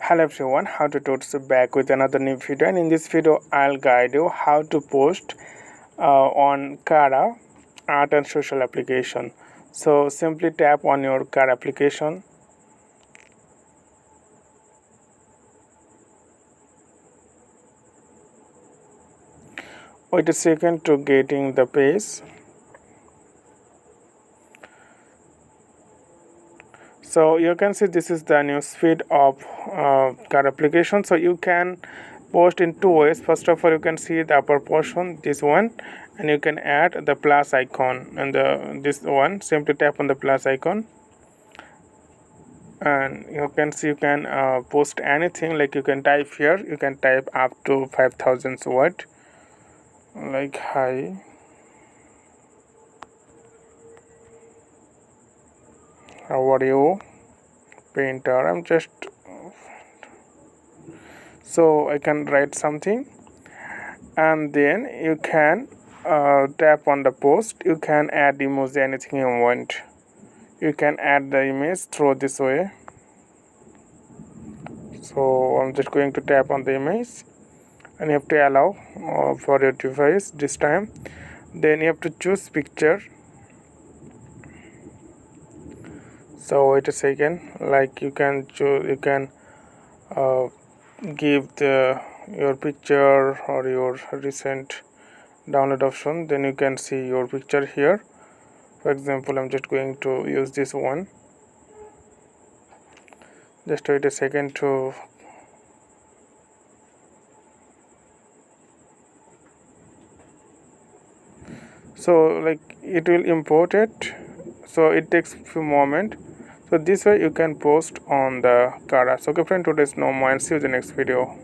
Hello everyone, how to totes back with another new video, and in this video I'll guide you how to post on Cara art and social application. So simply tap on your Cara application. Wait a second to getting the page. So you can see this is the new feed of Cara application. So you can post in two ways. First of all, you can see the upper portion, this one, and you can add the plus icon, and this one, simply tap on the plus icon, and you can see you can post anything. Like you can type here, you can type up to 5,000 word, like hi, how are you, painter. I'm just, so I can write something, and then you can tap on the post. You can add emoji, anything you want. You can add the image through this way. So I'm just going to tap on the image, and you have to allow for your device this time. Then you have to choose picture. So wait a second, like you can choose, you can give your picture or your recent download option. Then you can see your picture here. For example, I'm just going to use this one. Just wait a second to so like it will import it, so it takes few moment. So this way you can post on the Cara. So okay friend, today's no more, and see you in the next video.